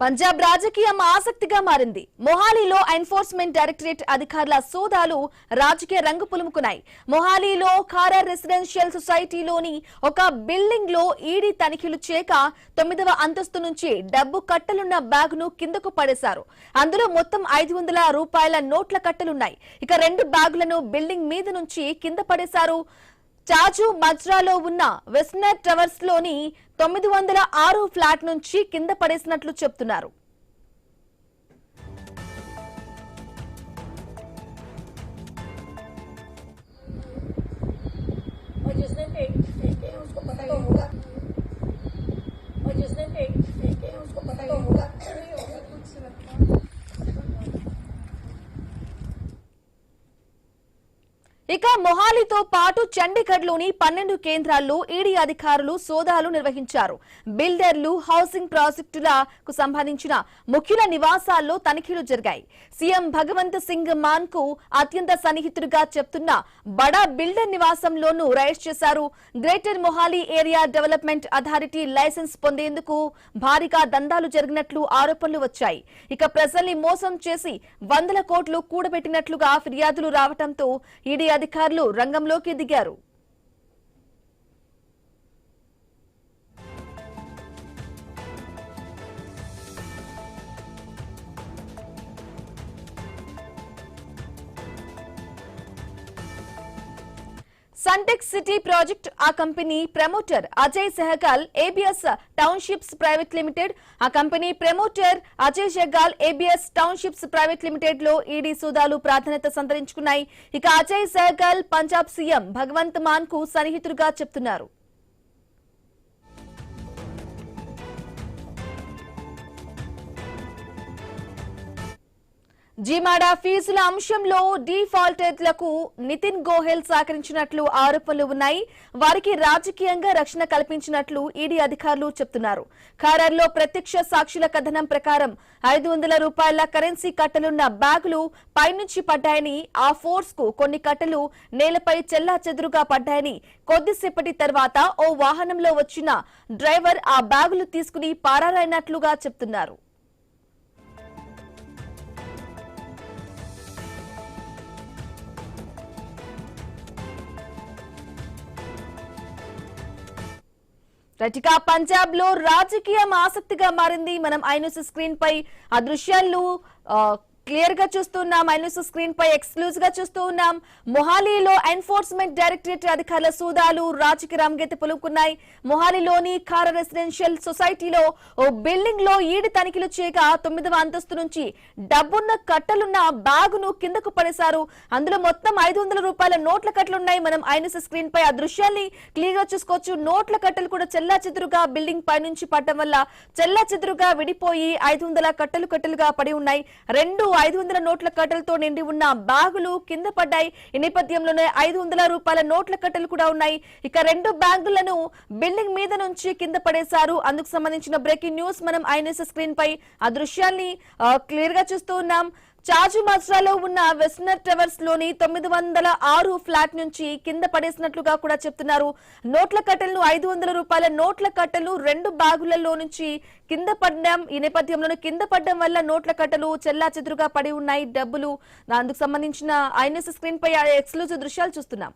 పంజాబ్ రాజకీయం ఆసక్తిగా మారింది. మొహాలీలో ఎన్ఫోర్స్మెంట్ డైరెక్టరేట్ అధికారుల సోదాలు రాజకీయ రంగు పులుముకున్నాయి. మొహాలీలో ఖారర్ రెసిడెన్షియల్ సొసైటీలోని ఒక బిల్డింగ్ లో ఈడీ తనిఖీలు చేయక 9వ అంతస్తు నుంచి డబ్బు కట్టలున్న బ్యాగ్ ను కిందకు పడేశారు. అందులో మొత్తం 500 రూపాయల నోట్ల కట్టలున్నాయి. ఇక 2 బ్యాగులను బిల్డింగ్ మీద నుంచి కింద పడేశారు. చాజు మజ్రాలో ఉన్న వెస్నర్ టవర్స్ లోని 906 ఫ్లాట్ నుంచి కింద పడేసినట్లు చెప్తున్నారు. ఇక మొహాలీతో పాటు చండీగఢ్లోని 12 కేంద్రాల్లో ఈడీ అధికారులు సోదాలు నిర్వహించారు. బిల్డర్లు, హౌసింగ్ ప్రాజెక్టులకు సంబంధించిన ముఖ్యుల నివాసాల్లో తనిఖీలు జరిగాయి. సీఎం భగవంత్ సింగ్ మాన్ కు అత్యంత సన్నిహితుడిగా చెప్తున్న బడా బిల్డర్ నివాసంలోనూ రైడ్స్ చేశారు. Greater Mohali area development authority licence పొందేందుకు భారీగా దందాలు జరిగినట్లు ఆరోపణలు వచ్చాయి. ఇక ప్రజల్ని మోసం చేసి 100 కోట్లు కూడబెట్టినట్లుగా ఫిర్యాదులు రావడంతో ఈడీ అధికారులు రంగంలోకి దిగారు. సన్టెక్ సిటీ ప్రాజెక్ట్ ఆ company promoter Ajay Sehgal ABS townships private limited, ఆ company promoter Ajay Sehgal ABS townships private limited లో ఈడీ సోదాలు ప్రాధాన్యత సంతరించుకున్నాయి. ఇక అజయ్ సెహగల్ పంజాబ్ సీఎం భగవంత్ మాన్ కు సన్నిహితుడిగా చెప్తున్నారు. జీమాడా ఫీజుల అంశంలో డిఫాల్టర్లకు నితిన్ గోహెల్ సహకరించినట్లు ఆరోపణలు ఉన్నాయి. వారికి రాజకీయంగా రక్షణ కల్పించినట్లు ఈడీ అధికారులు చెప్తున్నారు. ఖారర్లో ప్రత్యక్ష సాక్షుల కథనం ప్రకారం 500 రూపాయల కరెన్సీ కట్టలున్న బ్యాగులు పైనుంచి పడ్డాయని, ఆ ఫోర్స్ కు కొన్ని కట్టలు నేలపై చెల్లాచెదురుగా పడ్డాయని, కొద్దిసేపటి తర్వాత ఓ వాహనంలో వచ్చిన డ్రైవర్ ఆ బ్యాగులు తీసుకుని పారారైనట్లుగా చెప్తున్నారు. రటికా పంజాబ్ లో రాజకీయం ఆసక్తిగా మారింది. మనం ఐన్యూస్ స్క్రీన్ పై ఆ దృశ్యాలు క్లియర్ గా చూస్తున్నాం. ఐన్యూస్ స్క్రీన్ పై ఎక్స్క్లూజివ్ గా చూస్తూ ఉన్నాం. మొహాలీలో ఎన్ఫోర్స్మెంట్ డైరెక్టరేట్ అధికారుల సోదాలు రాజకీయ రంగెత్తి పులుకున్నాయి. మొహాలీలోని ఖారర్ రెసిడెన్షియల్ సొసైటీలో ఓ బిల్డింగ్ లో ఈడి తనిఖీలు చేయగా 9వ అంతస్తు నుంచి డబ్బున్న కట్టలున్న బ్యాగును కిందకు పడేశారు. అందులో మొత్తం 500 రూపాయల నోట్ల కట్టలున్నాయి. మనం ఐన్యూస్ స్క్రీన్ పై ఆ దృశ్యాన్ని క్లియర్ గా చూసుకోవచ్చు. నోట్ల కట్టలు కూడా చెల్లాచెదురుగా బిల్డింగ్ పై నుంచి పడటం వల్ల చెల్లాచెదురుగా విడిపోయి 500 కట్టలుగా పడి ఉన్నాయి. 2 500 నోట్ల కట్టలతో నిండి ఉన్న బ్యాగులు కింద పడ్డాయి. ఈ నేపథ్యంలోనే 500 రూపాయల నోట్ల కట్టలు కూడా ఉన్నాయి. ఇక 2 బ్యాగులను బిల్డింగ్ మీద నుంచి కింద పడేశారు. అందుకు సంబంధించిన బ్రేకింగ్ న్యూస్ మనం ఐన్యూస్ స్క్రీన్ పై ఆ దృశ్యాన్ని క్లియర్ గా చూస్తూ ఉన్నాం. చాజు మజ్రాలో ఉన్న వెస్నర్ టవర్స్ లోని 906 ఫ్లాట్ నుంచి కింద పడేసినట్లుగా కూడా చెప్తున్నారు. నోట్ల కట్టలను 500 రూపాయల నోట్ల కట్టలు 2 బ్యాగులలో నుంచి కింద పడ్డం. ఈ నేపథ్యంలోనే కింద పడ్డం వల్ల నోట్ల కట్టలు చెల్లాచెదురుగా పడి ఉన్నాయి డబ్బులు. అందుకు సంబంధించిన ఐన్యూస్ స్క్రీన్ పై ఎక్స్క్లూజివ్ దృశ్యాలు చూస్తున్నాం.